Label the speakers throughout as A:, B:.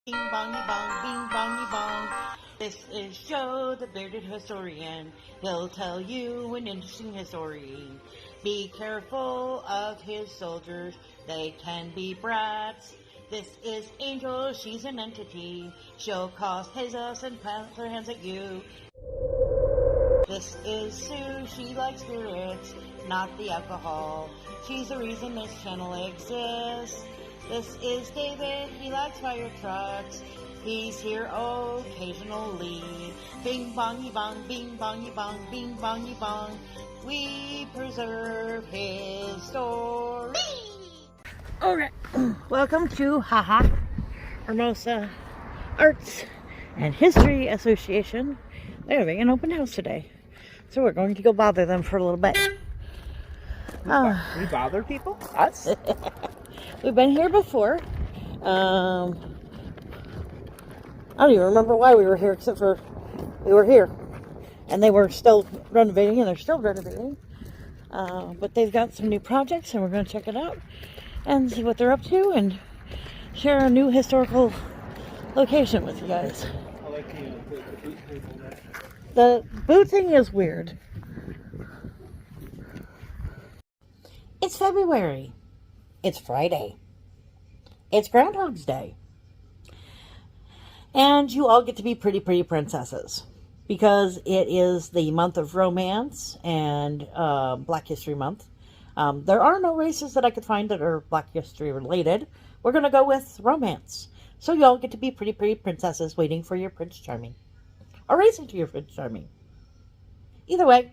A: Bing bongy bong, bing bongy bong. This is Joe, the bearded historian. He'll tell you an interesting story. Be careful of his soldiers, they can be brats. This is Angel, she's an entity. She'll cause chaos and plant her hands at you. This is Sue, she likes spirits, not the alcohol. She's the reason this channel exists. This is David, he likes fire trucks. He's here occasionally. Bing bongy bong, bing bongy bong, bing bongy bong. We preserve his story. Alright, welcome to Hermosa Arts and History Association. They're having an open house today. So we're going to go bother them for a little bit.
B: We bother people? Us?
A: We've been here before. I don't even remember why we were here, except for we were here. And they were still renovating, and they're still renovating. But they've got some new projects, and we're going to check it out and see what they're up to and share a new historical location with you guys.
B: I like the boot table there.
A: The boot thing is weird. It's February. It's Friday. It's Groundhog's Day. And you all get to be pretty princesses. Because it is the month of romance and Black History Month. There are no races that I could find that are Black History related. We're going to go with romance. So you all get to be pretty princesses waiting for your Prince Charming. Or racing to your Prince Charming. Either way.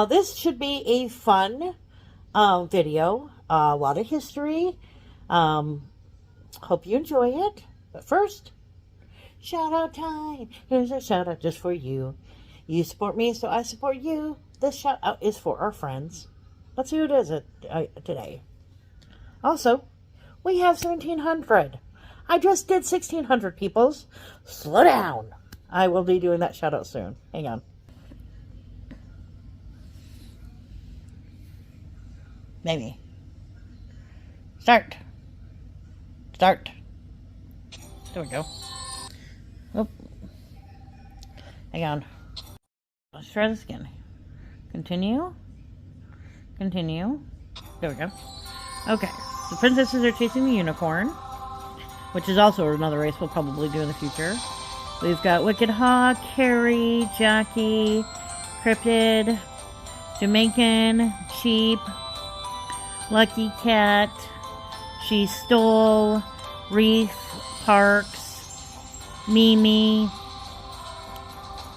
A: This should be a fun video. A lot of history. Hope you enjoy it. But first, shout out time. Here's a shout out just for you. You support me, so I support you. This shout out is for our friends. Let's see who it is today. Also, we have 1,700. I just did 1,600 peoples. Slow down. I will be doing that shout out soon. Hang on. Maybe. Start. There we go. Oh. Hang on. Let's try this again. Continue. There we go. Okay. The princesses are chasing the unicorn, which is also another race we'll probably do in the future. We've got Wicked Hawk, Carrie, Jackie, Cryptid, Jamaican, Cheap, Lucky Cat, She Stole, Reef, Parks, Mimi,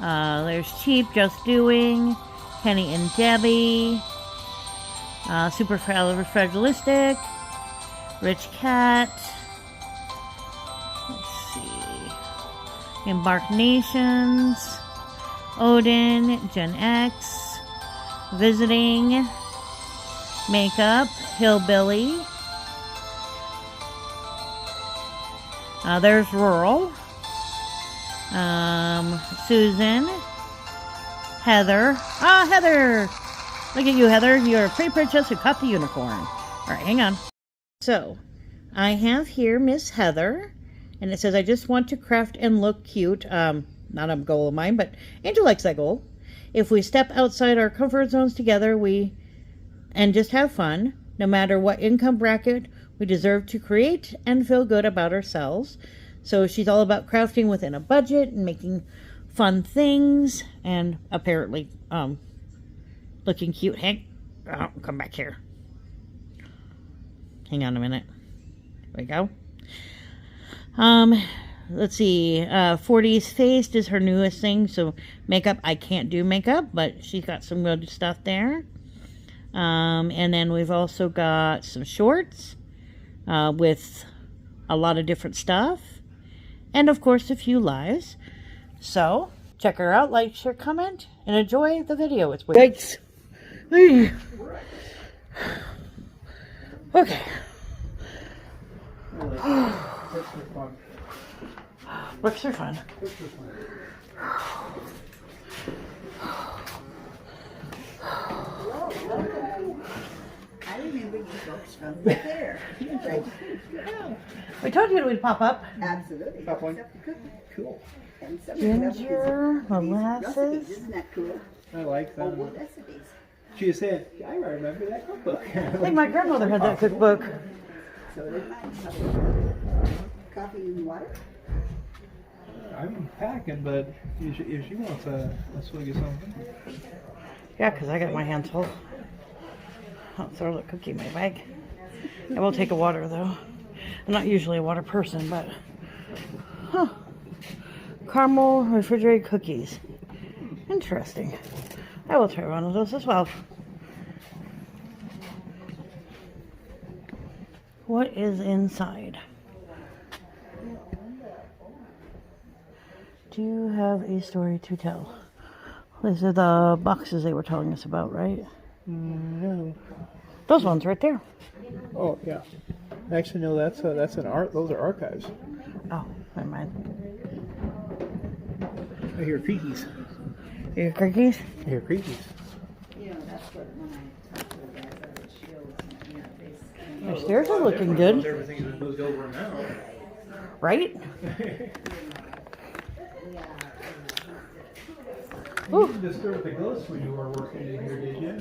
A: there's Cheap, Just Doing, Kenny and Debbie, Superfragilistic, Rich Cat, let's see, Embark Nations, Odin, Gen X, Visiting, Makeup, Hillbilly. There's Rural. Susan. Heather. Heather! Look at you, Heather. You're a pretty princess who caught the unicorn. Alright, hang on. So, I have here Miss Heather. And it says, I just want to craft and look cute. Not a goal of mine, but Angel likes that goal. If we step outside our comfort zones together, and just have fun, no matter what income bracket, we deserve to create and feel good about ourselves. So she's all about crafting within a budget and making fun things and apparently looking cute. Come back here. Hang on a minute. There we go. Let's see. 40s Faced is her newest thing. So makeup, I can't do makeup, but she's got some good stuff there. And then we've also got some shorts with a lot of different stuff. And of course a few lives. So check her out, like, share, comment, and enjoy the video. It's weird. Thanks. Okay. Books are fun. I remember you
C: folks from there. Right.
A: We told you we'd pop up.
C: Absolutely.
B: Pop one.
C: Except the cookie.
B: Cool.
C: And some
A: Ginger,
C: recipes,
A: molasses.
C: isn't that cool?
B: I like
C: Oh,
B: them.
C: recipes.
B: She said, I remember that cookbook.
A: I think my grandmother had that cookbook.
C: So did mine. Coffee and water.
B: I'm packing, but if she wants a swig of something.
A: Yeah, because I got my hands full. I'll throw the cookie in my bag. I will take a water, though. I'm not usually a water person, but... Huh. Caramel refrigerated cookies. Interesting. I will try one of those as well. What is inside? Do you have a story to tell? These are the boxes they were telling us about, right?
B: No.
A: Those ones right there.
B: Oh, yeah. Actually, no, that's an art. Those are archives.
A: Oh, never mind.
B: I hear creakies.
A: Your cookies?
B: I hear creakies.
C: You know, that's what when I talk to the guys out at Shields, you know, they
A: Your stairs are looking good,
B: Everything is moved over now.
A: right?
B: You didn't disturb the ghosts when you were working in here, did you?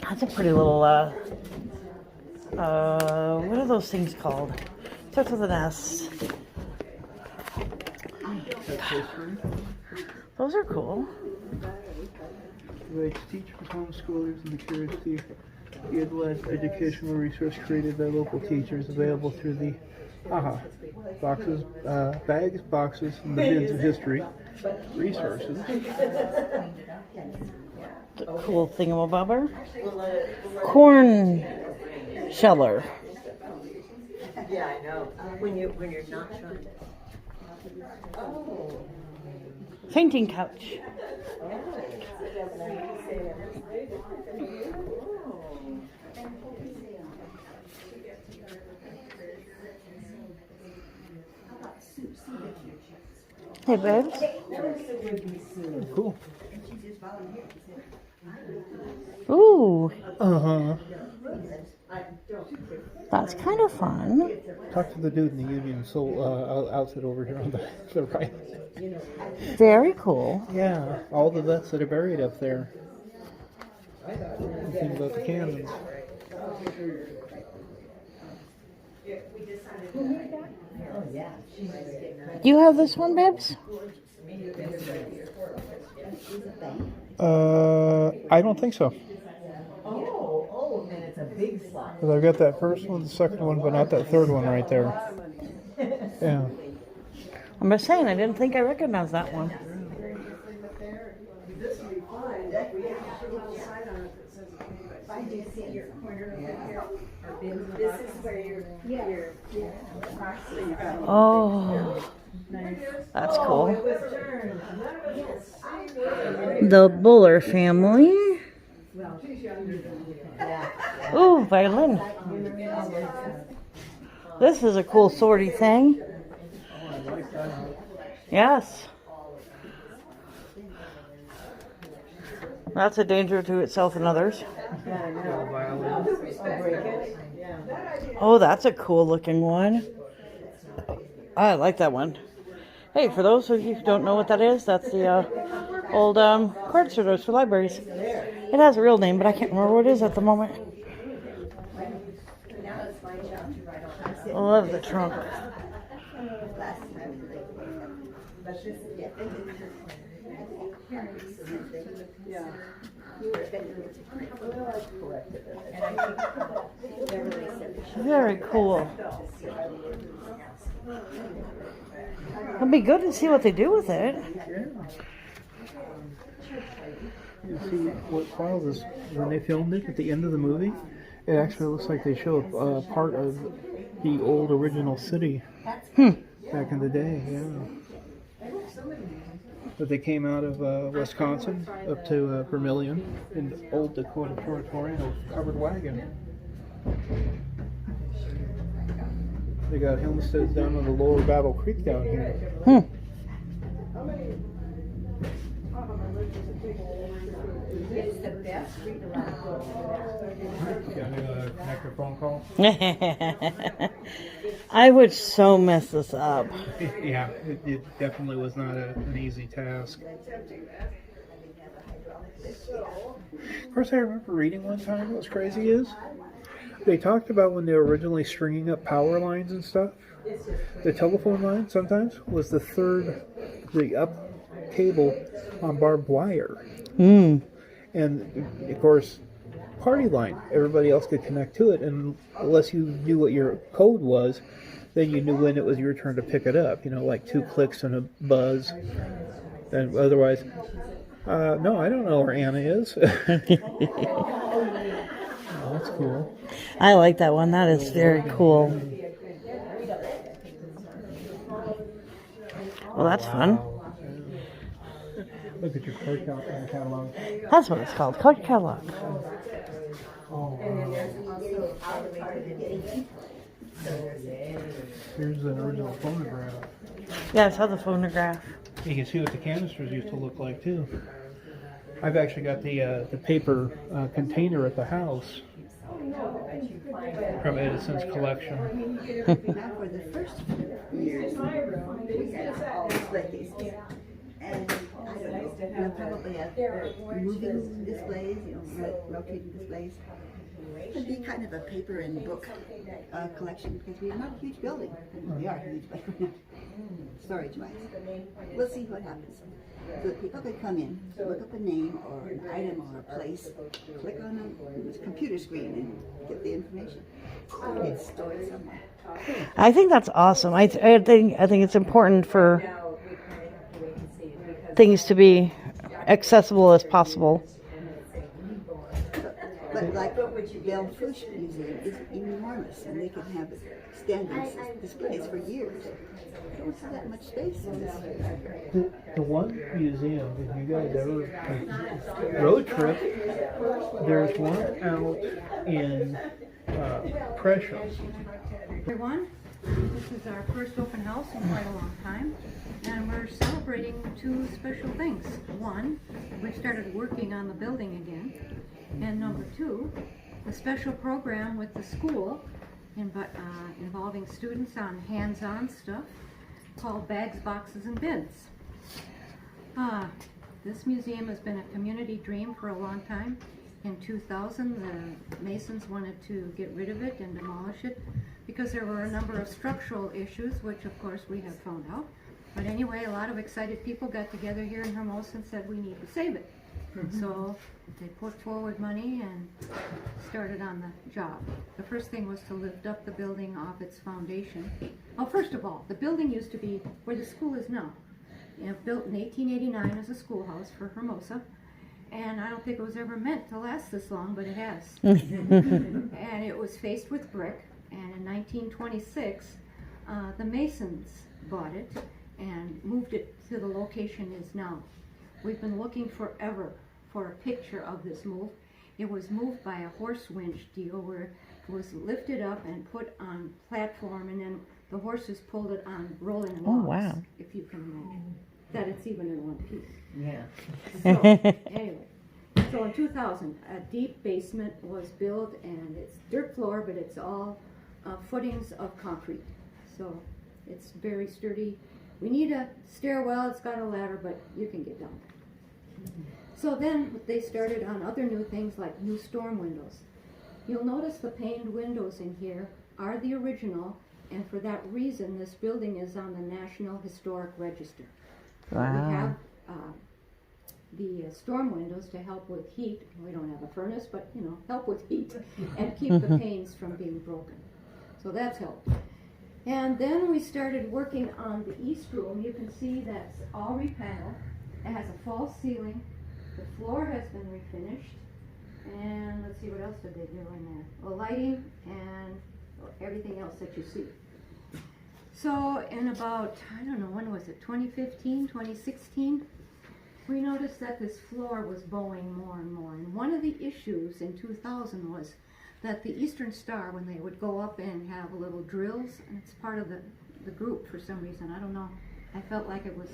A: That's a pretty little, what are those things called? Starts with an S.
B: That's history.
A: Those are cool.
B: Rights teachers, homeschoolers, and the curious to utilize educational resource created by local teachers available through the boxes, bags, boxes, and the bins of history resources.
A: The cool thingamabobber. Corn sheller.
D: Yeah, I know. When you're not trying.
A: Fainting couch. Hey, babes.
B: Cool.
A: Ooh,
B: Uh-huh.
A: that's kind of fun.
B: Talk to the dude in the Union outfit over here on the right.
A: Very cool.
B: Yeah, all the vets that are buried up there. Think about the cannons.
A: Do you have this one, babes?
B: I don't think so.
D: Oh, and it's a big slot.
B: Because I've got that first one, the second one, but not that third one right there. Yeah.
A: I'm just saying, I didn't think I recognized that one. Oh, that's cool. The Buller family. Ooh, violin. This is a cool sorty thing. Yes. That's a danger to itself and others. Oh, that's a cool looking one. I like that one. Hey, for those of you who don't know what that is, that's the old card sorters for libraries. It has a real name, but I can't remember what it is at the moment. I love the trunk. Very cool. It'll be good to see what they do with it.
B: You see, what's wild is when they filmed it at the end of the movie, it actually looks like they show part of the old original city back in the day. Yeah. But they came out of Wisconsin up to Vermilion in old Dakota Territorial covered wagon. They got homesteads down on the lower Battle Creek down here.
E: Hmm.
C: It's the best read aloud.
B: Got a connector phone call?
E: I would so mess this up.
B: Yeah, it definitely was not an easy task. Of course, I remember reading one time what's crazy is they talked about when they were originally stringing up power lines and stuff. The telephone line sometimes was the up cable on barbed wire.
E: Hmm.
B: And of course, party line, everybody else could connect to it, and unless you knew what your code was, then you knew when it was your turn to pick it up. You know, like 2 clicks and a buzz. And otherwise, no, I don't know where Anna is. Oh, that's cool.
E: I like that one. That is very cool. Well, that's fun.
B: Look at your card catalog.
E: That's what it's called. Card catalog.
B: Here's an original phonograph.
E: Yeah, I saw the phonograph.
B: You can see what the canisters used to look like too. I've actually got the paper container at the house from Edison's collection.
C: Now for the first years, we had all display cases. And I don't know, we'll probably have moving displays, rotating displays. It'd be kind of a paper and book collection because we're not a huge building. We are huge, but we're not storage-wise. We'll see what happens. So that people could come in, look up a name or an item or a place, click on a computer screen and get the information. It's stored somewhere.
E: I think that's awesome. I think it's important for things to be accessible as possible.
C: But like Belle Fourche Museum is enormous, and they can have standing displays for years. They don't have that much space in this.
B: The one museum, if you guys ever road trip, there's one out in Precious.
F: Everyone, this is our first open house in quite a long time, and we're celebrating 2 special things. One, we've started working on the building again, and number 2, a special program with the school involving students on hands-on stuff called Bags, Boxes, and Bins. This museum has been a community dream for a long time. In 2000, the Masons wanted to get rid of it and demolish it because there were a number of structural issues, which of course we have found out. But anyway, a lot of excited people got together here in Hermosa and said we need to save it. So they put forward money and started on the job. The first thing was to lift up the building off its foundation. Oh, first of all, the building used to be where the school is now. Built in 1889 as a schoolhouse for Hermosa. And I don't think it was ever meant to last this long, but it has. And it was faced with brick. And in 1926, the Masons bought it and moved it to the location it is now. We've been looking forever for a picture of this move. It was moved by a horse winch deal where it was lifted up and put on platform, and then the horses pulled it on rolling logs.
E: Oh, wow.
F: If you can imagine that it's even in one piece.
D: Yeah.
F: So, anyway, so in 2000, a deep basement was built, and it's dirt floor, but it's all footings of concrete. So it's very sturdy. We need a stairwell, it's got a ladder, but you can get down there. So then they started on other new things like new storm windows. You'll notice the paned windows in here are the original, and for that reason this building is on the National Historic Register.
E: Wow.
F: We have the storm windows to help with heat. We don't have a furnace, but help with heat and keep the panes from being broken. So that's helped. And then we started working on the east room. You can see that's all repaneled. It has a false ceiling. The floor has been refinished. And let's see, what else did they do in there? Well, lighting and everything else that you see. So in about, I don't know, when was it, 2015, 2016, we noticed that this floor was bowing more and more. And one of the issues in 2000 was that the Eastern Star, when they would go up and have little drills, and it's part of the group for some reason, I don't know. I felt like it was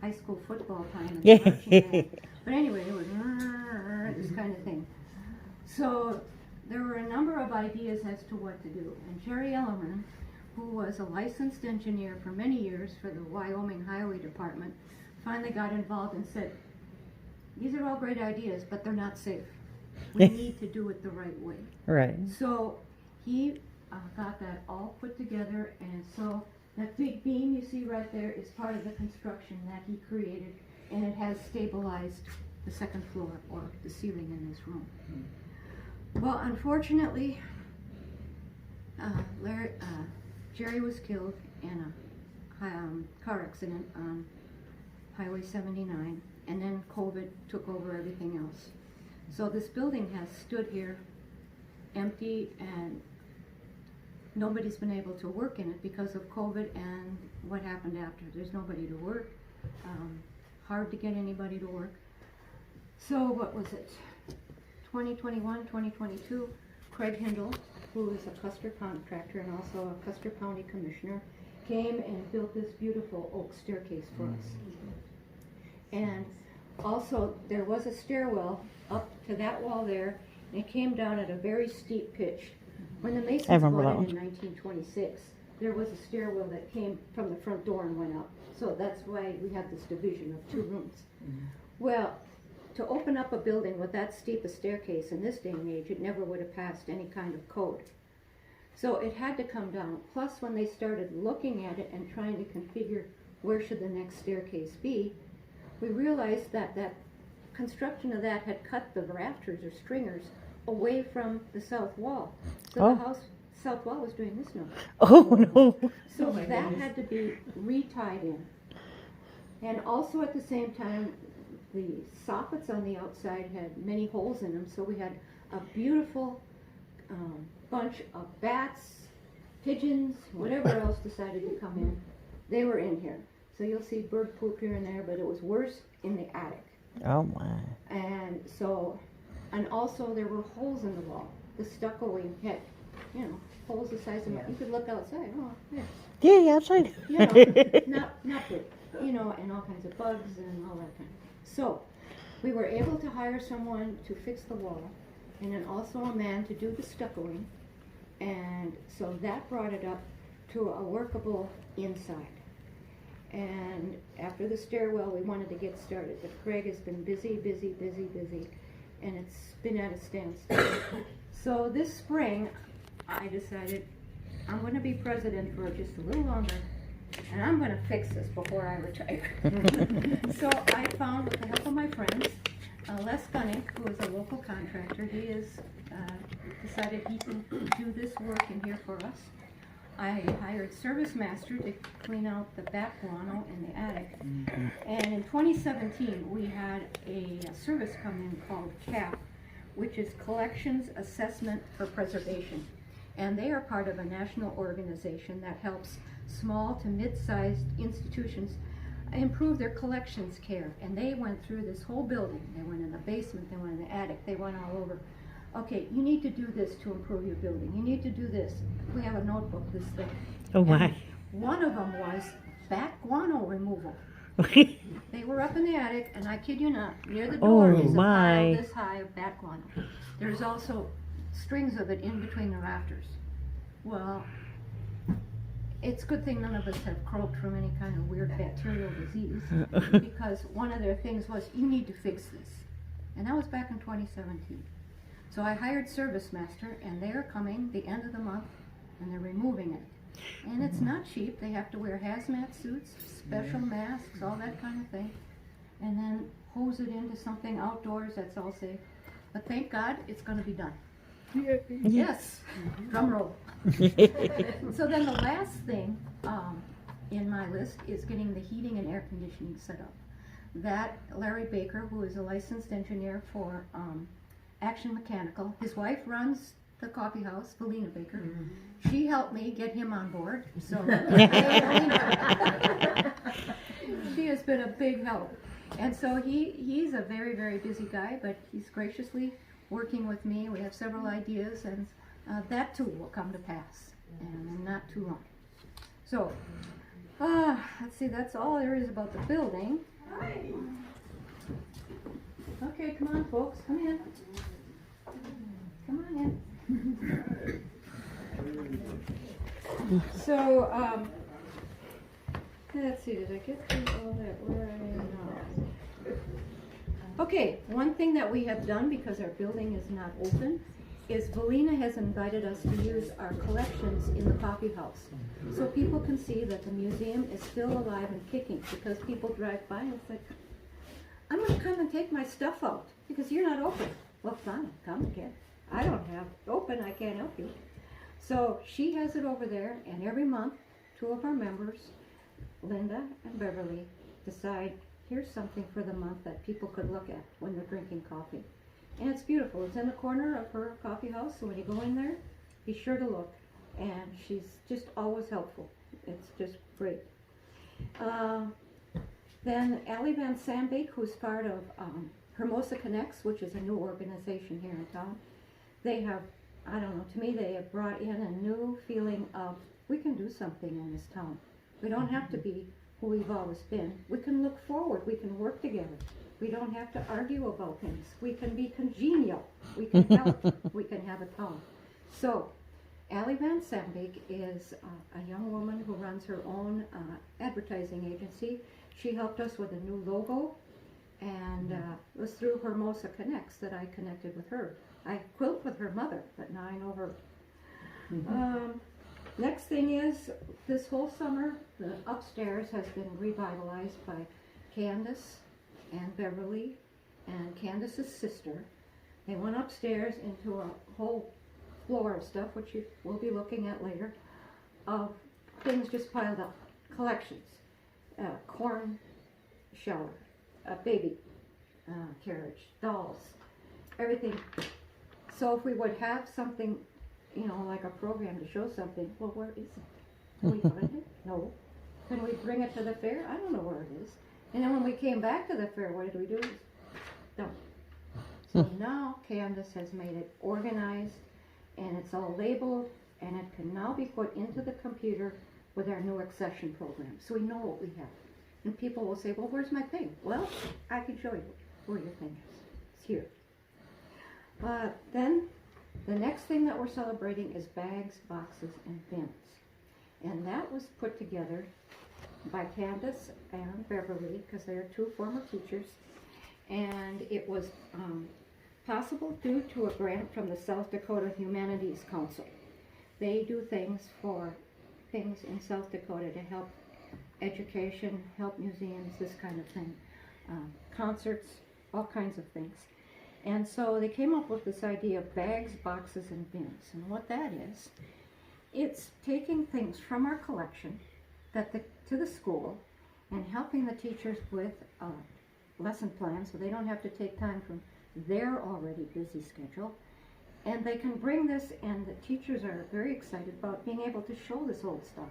F: high school football time. And the marching band. But anyway, it was this kind of thing. So there were a number of ideas as to what to do. And Jerry Ellerman, who was a licensed engineer for many years for the Wyoming Highway Department, finally got involved and said, these are all great ideas, but they're not safe. We need to do it the right way.
E: Right.
F: So he got that all put together, and so that big beam you see right there is part of the construction that he created, and it has stabilized the second floor or the ceiling in this room. Well, unfortunately, Jerry was killed in a car accident on Highway 79, and then COVID took over everything else. So this building has stood here empty, and nobody's been able to work in it because of COVID and what happened after. There's nobody to work, hard to get anybody to work. So what was it, 2021, 2022, Craig Hindle, who is a Custer contractor and also a Custer County Commissioner, came and built this beautiful oak staircase for us. And also, there was a stairwell up to that wall there, and it came down at a very steep pitch. When the Masons
E: remember
F: bought
E: that
F: it in 1926, there was a stairwell that came from the front door and went up. So that's why we have this division of two rooms. Well, to open up a building with that steep a staircase in this day and age, it never would have passed any kind of code. So it had to come down. Plus, when they started looking at it and trying to configure where should the next staircase be, we realized that that construction of that had cut the rafters or stringers away from the south wall. So the house south wall was doing this now.
E: Oh no.
F: So that had to be retied in. And also at the same time, the soffits on the outside had many holes in them, so we had a beautiful bunch of bats, pigeons, whatever else decided to come in. They were in here. So you'll see bird poop here and there, but it was worse in the attic.
E: Oh my.
F: And so, and also there were holes in the wall. The stuccoing had, holes the size of you could look outside. Oh, yeah.
E: Yeah, outside.
F: Not good. And all kinds of bugs and all that kind of thing. So, we were able to hire someone to fix the wall, and then also a man to do the stuccoing. And so that brought it up to a workable inside. And after the stairwell, we wanted to get started, but Craig has been busy, and it's been at a standstill. So this spring, I decided I'm going to be president for just a little longer, and I'm going to fix this before I retire. So I found, with the help of my friends, Les Gunning, who is a local contractor, he has decided he can do this work in here for us. I hired Service Master to clean out the bat guano in the attic. And in 2017, we had a service come in called CAP, which is Collections Assessment for Preservation. And they are part of a national organization that helps small to mid-sized institutions improve their collections care. And they went through this whole building. They went in the basement, they went in the attic, they went all over. Okay, you need to do this to improve your building. You need to do this. We have a notebook, this thing.
E: Oh my.
F: And one of them was bat guano removal. They were up in the attic, and I kid you not, near the door is a pile this high of bat guano. There's also strings of it in between the rafters. Well, it's a good thing none of us have croaked from any kind of weird bacterial disease, because one of their things was, you need to fix this. And that was back in 2017. So I hired Service Master, and they're coming the end of the month, and they're removing it. And it's not cheap. They have to wear hazmat suits, special masks, all that kind of thing, and then hose it into something outdoors that's all safe. But thank God it's going to be done. Yes. Drum roll. So then the last thing in my list is getting the heating and air conditioning set up. That Larry Baker, who is a licensed engineer for Action Mechanical, his wife runs the coffee house, Valina Baker. She helped me get him on board. So she has been a big help. And so he's a very, very busy guy, but he's graciously working with me. We have several ideas, and that too will come to pass, and in not too long. So, let's see, that's all there is about the building. Okay, come on, folks, come in. Come on in. So, let's see, did I get through all that? Where I am now? Okay, one thing that we have done, because our building is not open, is Valina has invited us to use our collections in the coffee house. So people can see that the museum is still alive and kicking, because people drive by and it's like, I'm gonna come and take my stuff out, because you're not open. Well, fine, come again. I don't have it open, I can't help you. So she has it over there, and every month, 2 of our members, Linda and Beverly, decide, here's something for the month that people could look at when they're drinking coffee. And it's beautiful. It's in the corner of her coffee house, so when you go in there, be sure to look. And she's just always helpful. It's just great. Then Allie Van Sandbeek, who's part of Hermosa Connects, which is a new organization here in town, they have, I don't know, to me they have brought in a new feeling of, we can do something in this town. We don't have to be who we've always been. We can look forward. We can work together. We don't have to argue about things. We can be congenial. We can help. We can have a town. So, Allie Van Sandbeek is a young woman who runs her own advertising agency. She helped us with a new logo, and it was through Hermosa Connects that I connected with her. I quilt with her mother, but now I know her. Next thing is, this whole summer, the upstairs has been revitalized by Candace and Beverly and Candace's sister. They went upstairs into a whole floor of stuff, which you will be looking at later, of things just piled up. Collections, corn shower, a baby carriage, dolls, everything. So if we would have something, you know, like a program to show something, well, where is it? Can we find it? No. Can we bring it to the fair? I don't know where it is. And then when we came back to the fair, what did we do? No. So now Candace has made it organized, and it's all labeled, and it can now be put into the computer with our new accession program. So we know what we have. And people will say, well, where's my thing? Well, I can show you where your thing is. It's here. Then the next thing that we're celebrating is bags, boxes, and bins. And that was put together by Candace and Beverly, because they are 2 former teachers. And it was possible due to a grant from the South Dakota Humanities Council. They do things in South Dakota to help education, help museums, this kind of thing. Concerts, all kinds of things. And so they came up with this idea of bags, boxes, and bins. And what that is, it's taking things from our collection to the school and helping the teachers with lesson plans, so they don't have to take time from their already busy schedule. And they can bring this, and the teachers are very excited about being able to show this old stuff.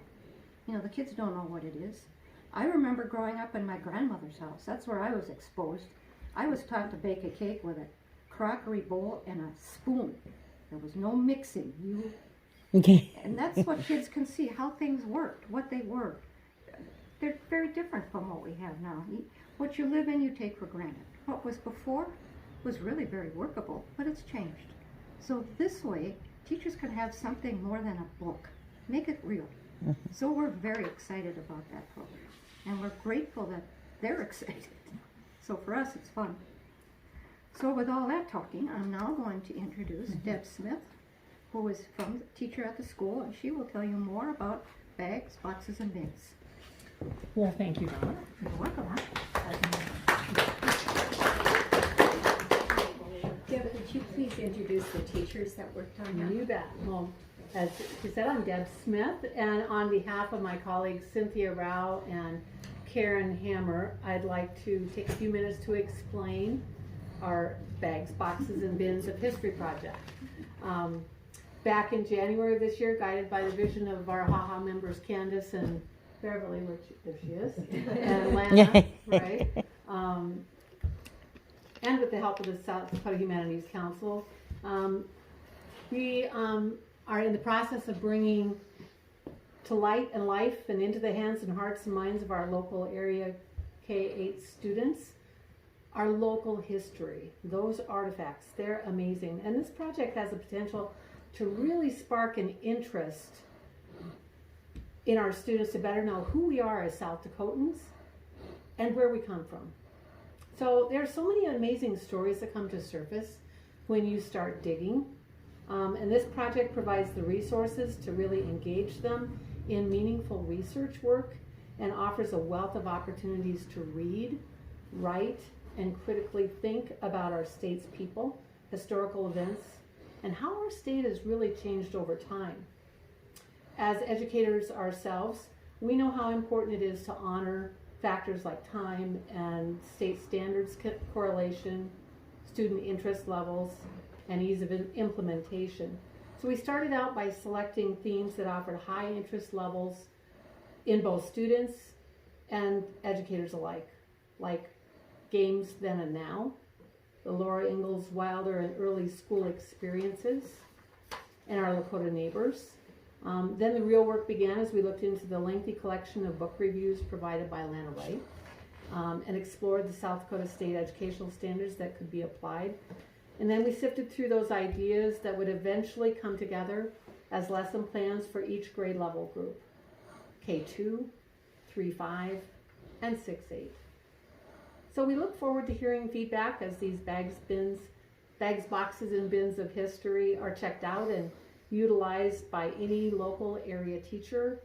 F: You know, the kids don't know what it is. I remember growing up in my grandmother's house. That's where I was exposed. I was taught to bake a cake with a crockery bowl and a spoon. There was no mixing.
E: Okay.
F: And that's what kids can see, how things worked, what they were. They're very different from what we have now. What you live in, you take for granted. What was before was really very workable, but it's changed. So this way, teachers can have something more than a book. Make it real. So we're very excited about that program. And we're grateful that they're excited. So for us, it's fun. So with all that talking, I'm now going to introduce Deb Smith, who is from teacher at the school, and she will tell you more about bags, boxes, and bins.
G: Well, thank you, Donna.
F: You're welcome.
H: Deb, could you please introduce the teachers that worked on that?
G: You bet. Well, as she said, I'm Deb Smith, and on behalf of my colleagues Cynthia Rao and Karen Hammer, I'd like to take a few minutes to explain our bags, boxes, and bins of history project. Back in January of this year, guided by the vision of our HaHa members Candace and Beverly, which there she is, and Lana, right? And with the help of the South Dakota Humanities Council, we are in the process of bringing to light and life and into the hands and hearts and minds of our local area K-8 students our local history. Those artifacts, they're amazing. And this project has the potential to really spark an interest in our students to better know who we are as South Dakotans and where we come from. So there are so many amazing stories that come to surface when you start digging. And this project provides the resources to really engage them in meaningful research work and offers a wealth of opportunities to read, write, and critically think about our state's people, historical events, and how our state has really changed over time. As educators ourselves, we know how important it is to honor factors like time and state standards correlation, student interest levels, and ease of implementation. So we started out by selecting themes that offered high interest levels in both students and educators alike, like Games Then and Now, the Laura Ingalls Wilder and Early School Experiences, and Our Lakota Neighbors. Then the real work began as we looked into the lengthy collection of book reviews provided by Lana Ray and explored the South Dakota State educational standards that could be applied. And then we sifted through those ideas that would eventually come together as lesson plans for each grade level group, K2, 3-5, and 6-8. So we look forward to hearing feedback as these bags, boxes, and bins of history are checked out and utilized by any local area teacher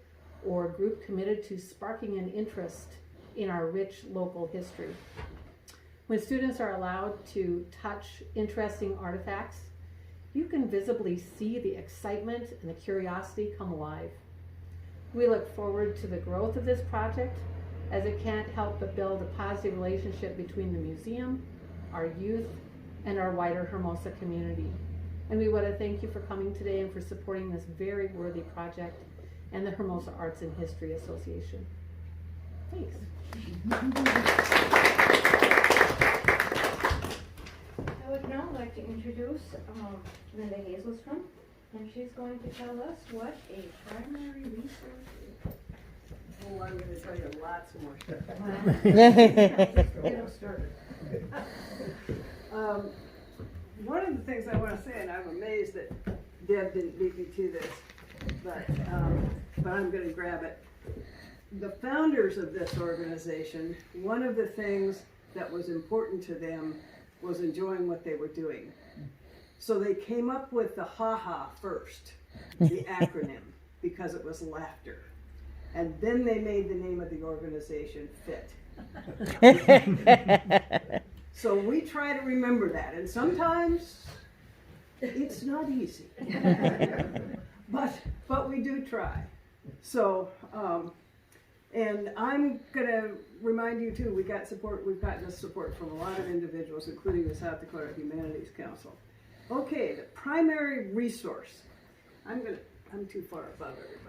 G: or group committed to sparking an interest in our rich local history. When students are allowed to touch interesting artifacts, you can visibly see the excitement and the curiosity come alive. We look forward to the growth of this project, as it can't help but build a positive relationship between the museum, our youth, and our wider Hermosa community. And we want to thank you for coming today and for supporting this very worthy project and the Hermosa Arts and History Association. Thanks.
F: I would now like to introduce Linda Hazelstrom, and she's going to tell us what a primary resource is.
D: Oh, I'm going to tell you lots more stuff.
F: Get us started.
D: One of the things I want to say, and I'm amazed that Deb didn't beat me to this, but I'm going to grab it. The founders of this organization, one of the things that was important to them was enjoying what they were doing. So they came up with the HAHA first, the acronym, because it was laughter. And then they made the name of the organization FIT. So we try to remember that, and sometimes it's not easy, but we do try. So, and I'm gonna remind you too, we've gotten this support from a lot of individuals, including the South Dakota Humanities Council. Okay, the primary resource. I'm too far above everybody.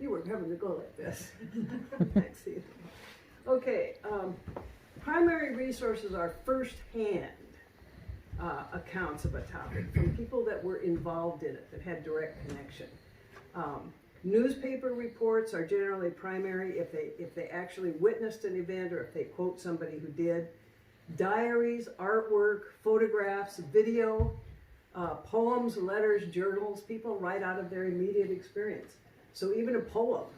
D: You were having to go like this. I see. Okay, primary resources are first-hand accounts of a topic from people that were involved in it, that had direct connection. Newspaper reports are generally primary if they actually witnessed an event or if they quote somebody who did. Diaries, artwork, photographs, video, poems, letters, journals, people write out of their immediate experience. So even a poem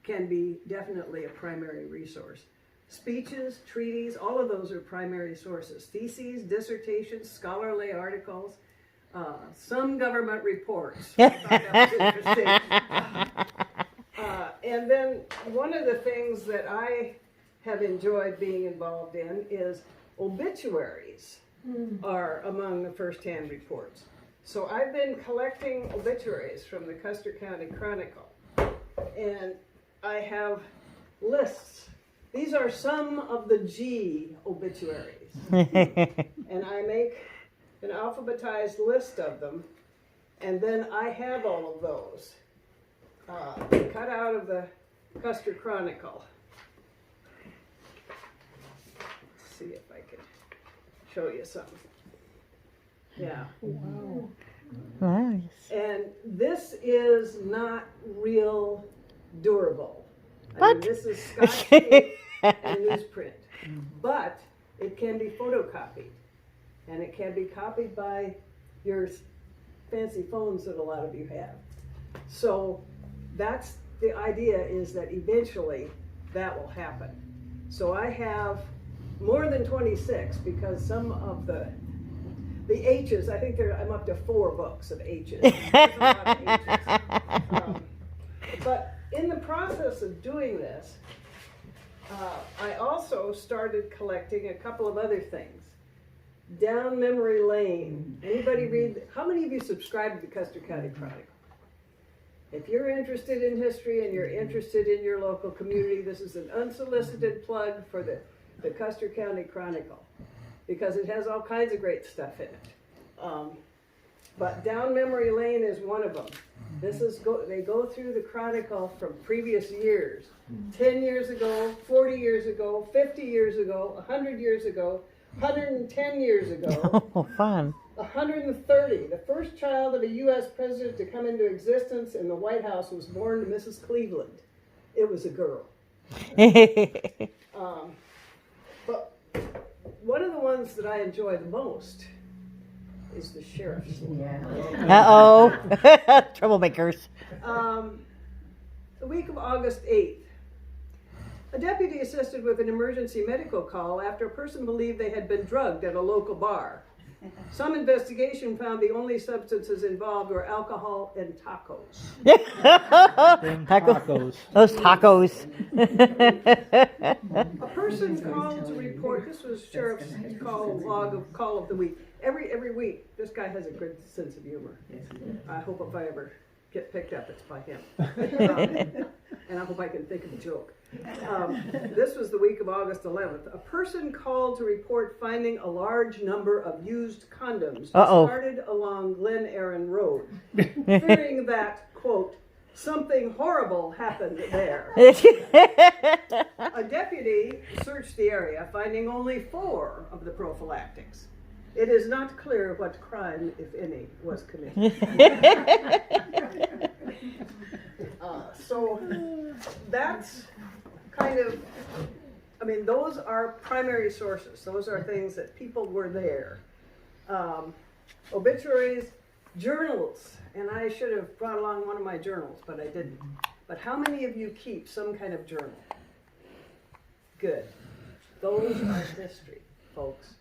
D: can be definitely a primary resource. Speeches, treaties, all of those are primary sources. Theses, dissertations, scholarly articles, some government reports. I thought that was interesting. And then one of the things that I have enjoyed being involved in is obituaries are among the first-hand reports. So I've been collecting obituaries from the Custer County Chronicle, and I have lists. These are some of the G obituaries. And I make an alphabetized list of them, and then I have all of those cut out of the Custer Chronicle. Let's see if I can show you something. Yeah.
E: Nice.
D: And this is not real durable. I
E: What?
D: mean, this is Scotch tape and newsprint. But it can be photocopied. And it can be copied by your fancy phones that a lot of you have. So that's the idea, is that eventually that will happen. So I have more than 26 because some of the H's, I think I'm up to 4 books of H's. There's a lot of H's. But in the process of doing this, I also started collecting a couple of other things. Down Memory Lane. Anybody read? How many of you subscribe to the Custer County Chronicle? If you're interested in history and you're interested in your local community, this is an unsolicited plug for the Custer County Chronicle, because it has all kinds of great stuff in it. But Down Memory Lane is one of them. They go through the Chronicle from previous years. 10 years ago, 40 years ago, 50 years ago, 100 years ago, 110 years ago,
E: Oh, fun.
D: 130. The first child of a U.S. president to come into existence in the White House was born to Mrs. Cleveland. It was a girl. But one of the ones that I enjoy the most is the sheriff's log.
E: Uh-oh. Troublemakers.
D: The week of August 8th, a deputy assisted with an emergency medical call after a person believed they had been drugged at a local bar. Some investigation found the only substances involved were alcohol and tacos.
B: Them tacos.
E: Those tacos.
D: A person called to report, this was sheriff's call of the week. Every week, this guy has a good sense of humor. I hope if I ever get picked up, it's by him. And I hope I can think of a joke. This was the week of August 11th. A person called to report finding a large number of used condoms discarded along Glen Aaron Road, fearing that, quote, something horrible happened there. A deputy searched the area, finding only 4 of the prophylactics. It is not clear what crime, if any, was committed. So that's kind of, I mean, those are primary sources. Those are things that people were there. Obituaries, journals, and I should have brought along one of my journals, but I didn't. But how many of you keep some kind of journal? Good. Those are history, folks.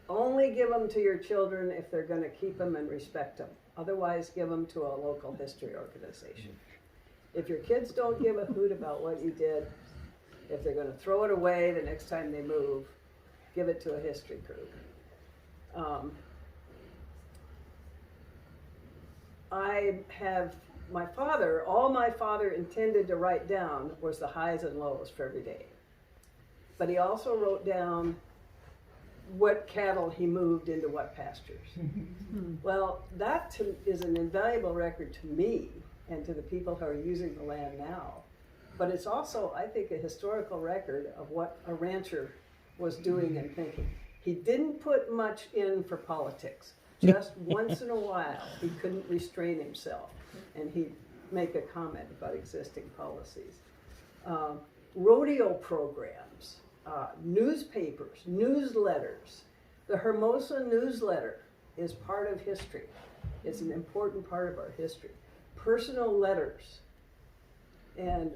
D: Only give them to your children if they're going to keep them and respect them. Otherwise, give them to a local history organization. If your kids don't give a hoot about what you did, if they're going to throw it away the next time they move, give it to a history group. I have all my father intended to write down was the highs and lows for every day. But he also wrote down what cattle he moved into what pastures. Well, that is an invaluable record to me and to the people who are using the land now. But it's also, I think, a historical record of what a rancher was doing and thinking. He didn't put much in for politics. Just once in a while, he couldn't restrain himself, and he'd make a comment about existing policies. Rodeo programs, newspapers, newsletters. The Hermosa newsletter is part of history. It's an important part of our history. Personal letters. And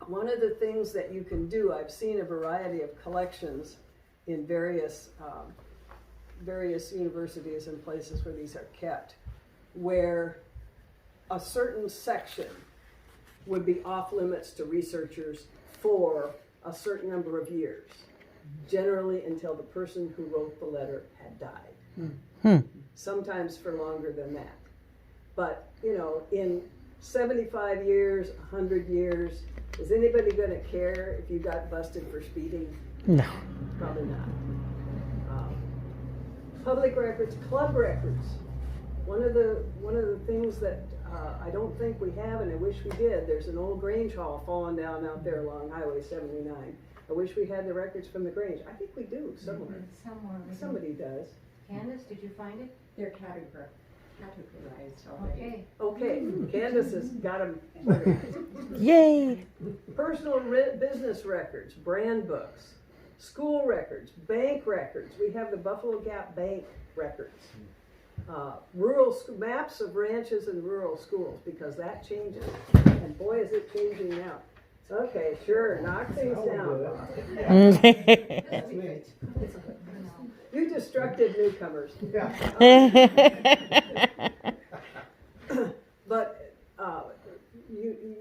D: one of the things that you can do, I've seen a variety of collections in various universities and places where these are kept, where a certain section would be off limits to researchers for a certain number of years, generally until the person who wrote the letter had died. Sometimes for longer than that. But, in 75 years, 100 years, is anybody going to care if you got busted for speeding?
E: No.
D: Probably not. Public records, club records. One of the things that I don't think we have, and I wish we did, there's an old Grange Hall falling down out there along Highway 79. I wish we had the records from the Grange. I think we do somewhere.
H: Somewhere.
D: Somebody does.
F: Candace, did you find it?
H: They're categorized already.
F: Okay.
D: Okay, Candace has got them.
E: Yay!
D: Personal business records, brand books, school records, bank records. We have the Buffalo Gap Bank records. Maps of ranches and rural schools, because that changes. And boy, is it changing now. Okay, sure, knock things down. You destructive newcomers. But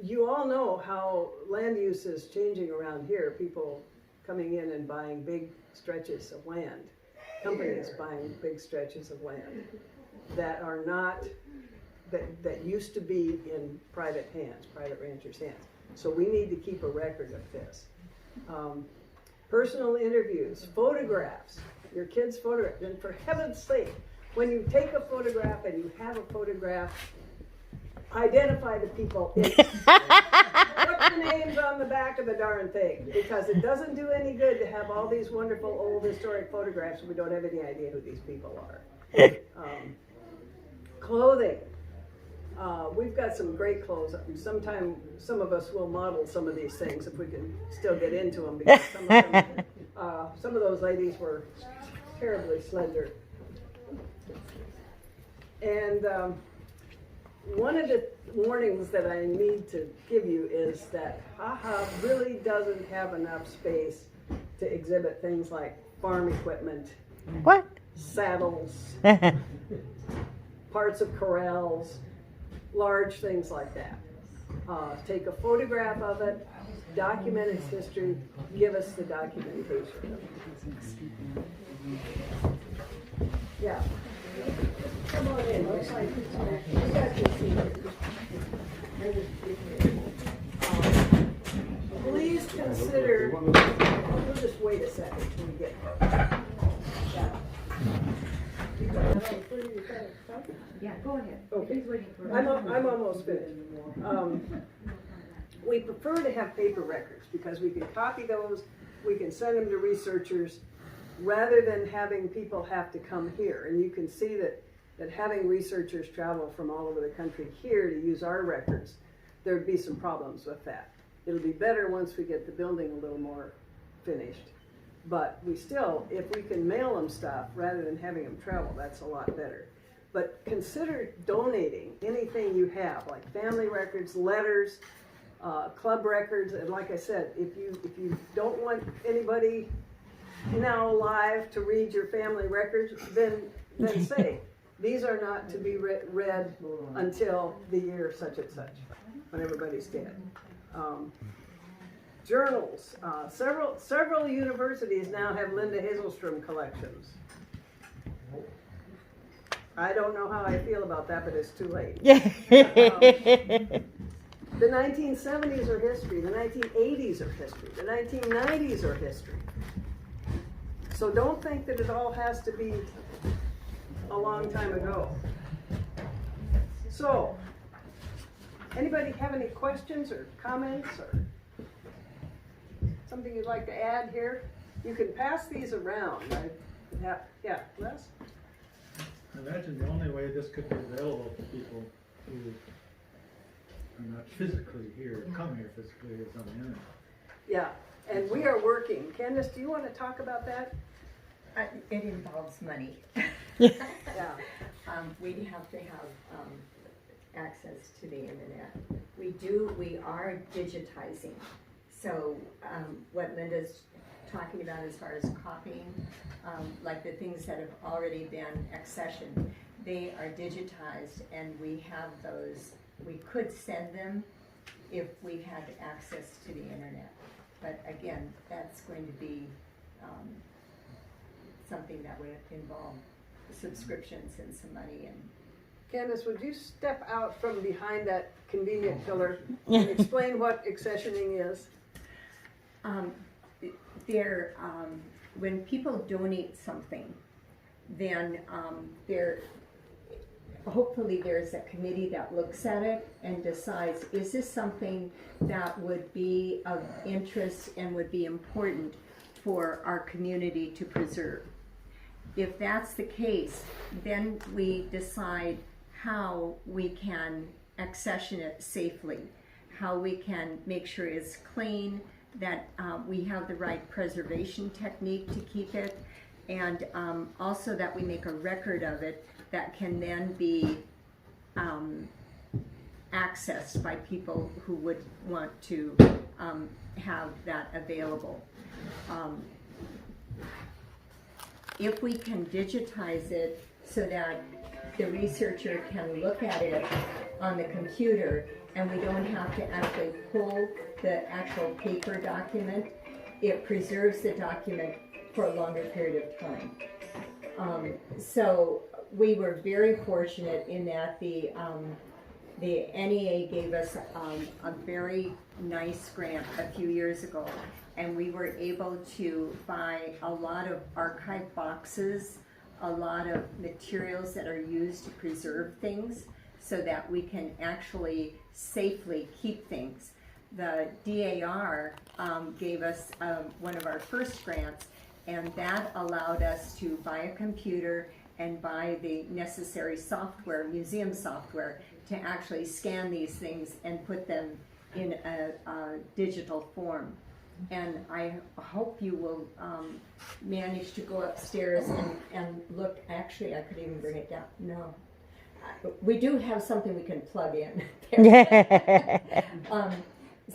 D: you all know how land use is changing around here. People coming in and buying big stretches of land. Companies buying big stretches of land that are not, that used to be in private hands, private ranchers' hands. So we need to keep a record of this. Personal interviews, photographs, your kids' photographs. And for heaven's sake, when you take a photograph and you have a photograph, identify the people. Put the names on the back of the darn thing, because it doesn't do any good to have all these wonderful old historic photographs and we don't have any idea who these people are. Clothing. We've got some great clothes. Sometime some of us will model some of these things if we can still get into them, because some of those ladies were terribly slender. And one of the warnings that I need to give you is that HaHa really doesn't have enough space to exhibit things like farm equipment,
E: What?
D: saddles, parts of corrals, large things like that. Take a photograph of it, document its history, give us the documentation. Yeah. Come on in, looks like you got your seat. Please consider, we'll just wait a second till we get there.
F: Yeah, go ahead.
D: Okay.
F: He's waiting for
D: I'm almost finished. We prefer to have paper records because we can copy those, we can send them to researchers, rather than having people have to come here. And you can see that having researchers travel from all over the country here to use our records, there'd be some problems with that. It'll be better once we get the building a little more finished. But we still, if we can mail them stuff rather than having them travel, that's a lot better. But consider donating anything you have, like family records, letters, club records, and like I said, if you don't want anybody now alive to read your family records, then say these are not to be read until the year such and such, when everybody's dead. Journals. Several universities now have Linda Hazelstrom collections. I don't know how I feel about that, but it's too late. The 1970s are history. The 1980s are history. The 1990s are history. So don't think that it all has to be a long time ago. So, anybody have any questions or comments or something you'd like to add here? You can pass these around. Yeah, Les?
I: I imagine the only way this could be available to people who are not physically here, come here physically, is on the internet.
D: Yeah, and we are working. Candace, do you want to talk about that?
H: It involves money.
D: Yeah.
H: We have to have access to the internet. We are digitizing. So what Linda's talking about as far as copying, like the things that have already been accessioned, they are digitized, and we have those. We could send them if we had access to the internet. But again, that's going to be something that would involve subscriptions and some money. And
D: Candace, would you step out from behind that convenient pillar and explain what accessioning is?
H: When people donate something, then hopefully there's a committee that looks at it and decides, is this something that would be of interest and would be important for our community to preserve? if that's the case, then we decide how we can accession it safely, how we can make sure it's clean, that we have the right preservation technique to keep it, and also that we make a record of it that can then be accessed by people who would want to have that available. If we can digitize it so that the researcher can look at it on the computer and we don't have to actually pull the actual paper document, it preserves the document for a longer period of time. So we were very fortunate in that the NEA gave us a very nice grant a few years ago, and we were able to buy a lot of archive boxes, a lot of materials that are used to preserve things so that we can actually safely keep things. The DAR gave us one of our first grants, and that allowed us to buy a computer and buy the necessary software, museum software, to actually scan these things and put them in a digital form. And I hope you will manage to go upstairs and look. Actually, I could even bring it down. No. We do have something we can plug in.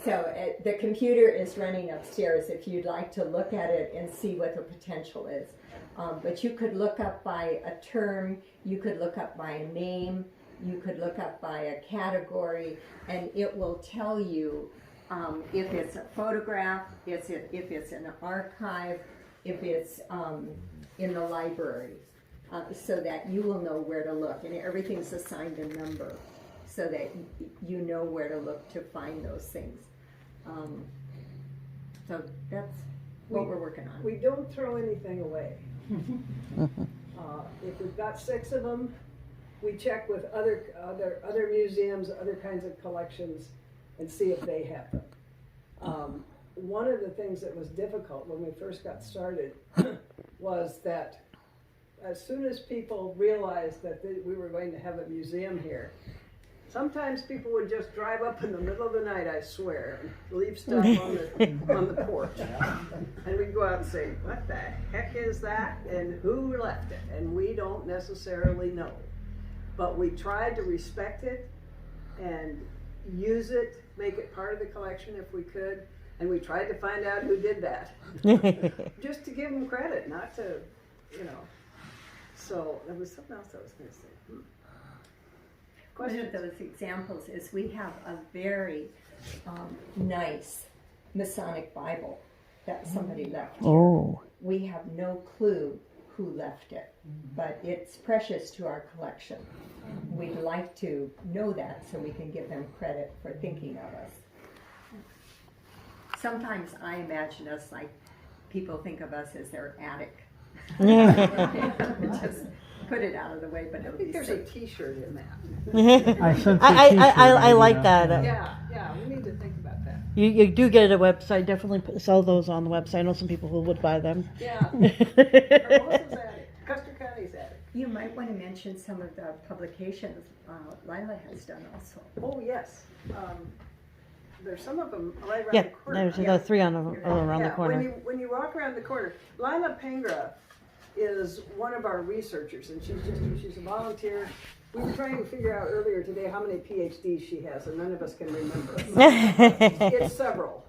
H: So the computer is running upstairs if you'd like to look at it and see what the potential is. But you could look up by a term, you could look up by a name, you could look up by a category, and it will tell you if it's a photograph, if it's an archive, if it's in the library, so that you will know where to look. And everything's assigned a number so that you know where to look to find those things. So that's what we're working on.
D: We don't throw anything away. If we've got 6 of them, we check with other museums, other kinds of collections, and see if they have them. One of the things that was difficult when we first got started was that as soon as people realized that we were going to have a museum here, sometimes people would just drive up in the middle of the night, I swear, and leave stuff on the porch. And we'd go out and say, what the heck is that? And who left it? And we don't necessarily know. But we tried to respect it and use it, make it part of the collection if we could. And we tried to find out who did that. Just to give them credit, not to, So there was something else I was going to say.
H: One of those examples is we have a very nice Masonic Bible that somebody left here.
E: Oh.
H: We have no clue who left it, but it's precious to our collection. We'd like to know that so we can give them credit for thinking of us. Sometimes I imagine us like people think of us as their attic. Just put it out of the way, but
D: I think there's a T-shirt in that.
E: I like that.
D: Yeah, we need to think about that.
E: You do get a website. Definitely sell those on the website. I know some people who would buy them.
D: Yeah. Hermosa's attic, Custer County's attic.
H: You might want to mention some of the publications Lila has done also.
D: Oh, yes. There's some of them right around the corner.
E: There's 3 around the corner.
D: When you walk around the corner, Lila Pengra is one of our researchers, and she's a volunteer. We were trying to figure out earlier today how many PhDs she has, and none of us can remember. It's several,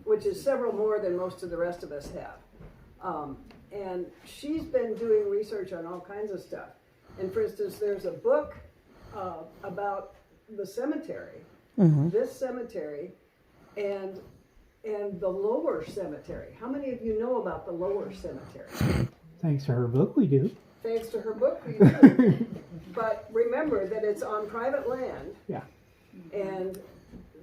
D: which is several more than most of the rest of us have. And she's been doing research on all kinds of stuff. And for instance, there's a book about the cemetery, this cemetery, and the lower cemetery. How many of you know about the lower cemetery?
B: Thanks to her book, we do.
D: Thanks to her book, we do. But remember that it's on private land.
B: Yeah.
D: And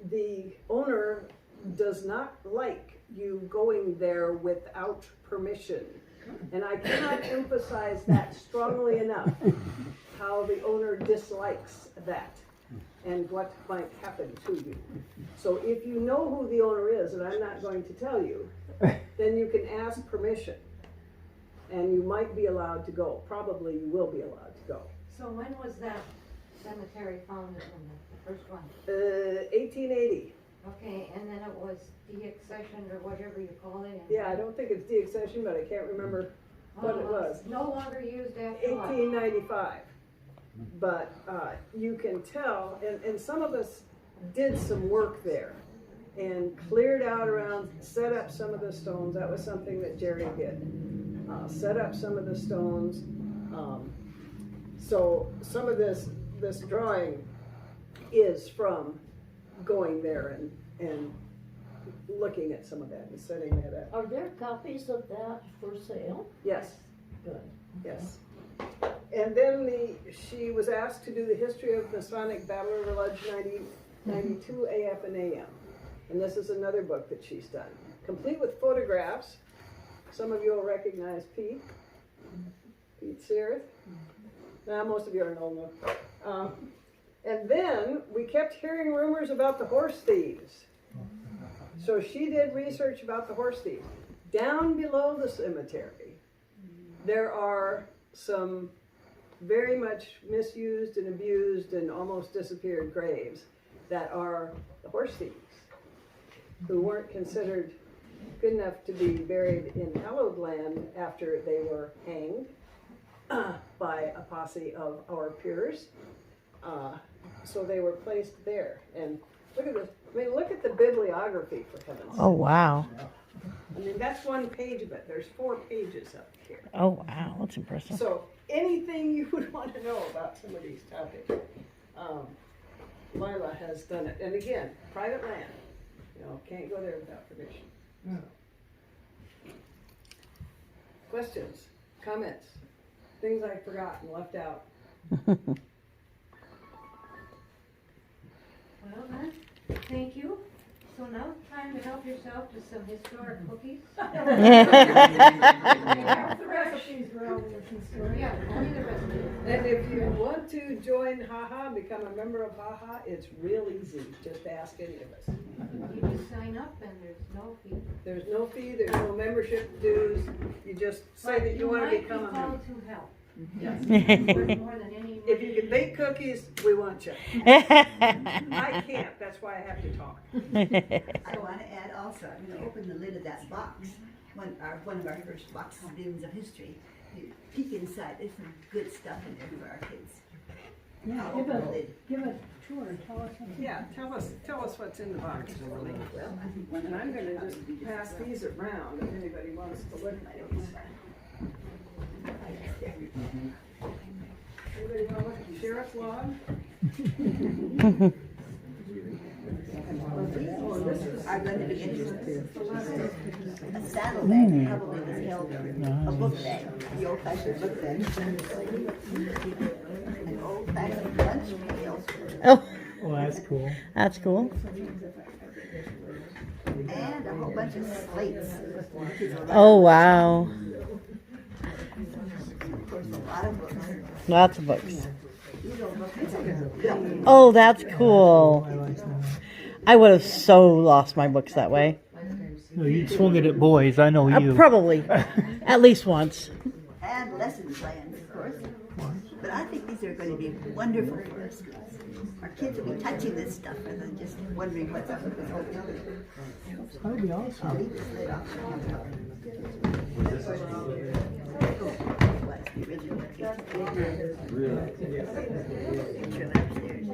D: the owner does not like you going there without permission. And I cannot emphasize that strongly enough, how the owner dislikes that and what might happen to you. So if you know who the owner is, and I'm not going to tell you, then you can ask permission. and you might be allowed to go. Probably you will be allowed to go.
F: So when was that cemetery founded, the first one?
D: 1880.
F: Okay, and then it was deaccessioned or whatever you call it.
D: Yeah, I don't think it's deaccession, but I can't remember what it was.
F: No longer used after what?
D: 1895. But you can tell, and some of us did some work there and cleared out around, set up some of the stones. That was something that Jerry did. Set up some of the stones. So some of this drawing is from going there and looking at some of that and setting that up.
J: Are there copies of that for sale?
D: Yes.
J: Good.
D: Yes. And then she was asked to do the history of Masonic Battle River Lodge 92 AF and AM. And this is another book that she's done. Complete with photographs. Some of you will recognize Pete Sears. Now, most of you are old enough. And then we kept hearing rumors about the horse thieves. So she did research about the horse thieves. Down below the cemetery, there are some very much misused and abused and almost disappeared graves that are the horse thieves, who weren't considered good enough to be buried in hallowed land after they were hanged by a posse of our peers. So they were placed there. And look at this. I mean, look at the bibliography, for heaven's sake.
E: Oh, wow.
D: I mean, that's one page of it. There's 4 pages up here.
E: Oh, wow. That's impressive.
D: So anything you would want to know about some of these topics, Lila has done it. And again, private land. You know, can't go there without permission. So. Questions, comments, things I've forgotten, left out.
F: Well then, thank you. So now time to help yourself to some historic cookies.
D: The recipes for all the story.
F: Yeah, only the recipes.
D: And if you want to join HaHa, become a member of HaHa, it's real easy. Just ask any of us.
F: You just sign up and there's no fee.
D: There's no fee, there's no membership dues. You just say that you want to become a member.
F: might be called to help.
D: Yes.
F: More than any
D: If you can bake cookies, we want you. I can't, that's why I have to talk.
C: I want to add also, I'm going to open the lid of that box, one of our first boxes of Visions of History. You peek inside, there's some good stuff in there for our kids.
J: Yeah, give a tour and tell us.
D: Yeah, tell us what's in the box.
C: Well, I think one of
D: And I'm
C: the
D: gonna just pass these around if anybody wants to look at these. Anybody want to look at the sheriff's log? Oh, this is
C: are going to be interesting. A saddlebag probably was held a book bag, the old-fashioned book bag. An old-fashioned lunch meal.
E: Oh,
B: Well, that's cool.
E: that's cool.
C: And a whole bunch of slates. Kids will write
E: Oh,
C: on.
E: wow.
C: Of course, a lot of books.
E: Lots of books.
C: These old books are built.
E: Oh, that's cool. I would have so lost my books that way.
B: No, you swung it at boys. I know you.
E: Probably. At least once.
C: And lesson plans, of course. But I think these are going to be wonderful for us. Our kids will be touching this stuff rather than just wondering what's up with this whole thing.
B: That would be
C: I'll
B: awesome.
C: leave this lid off. Was the original picture. Picture upstairs.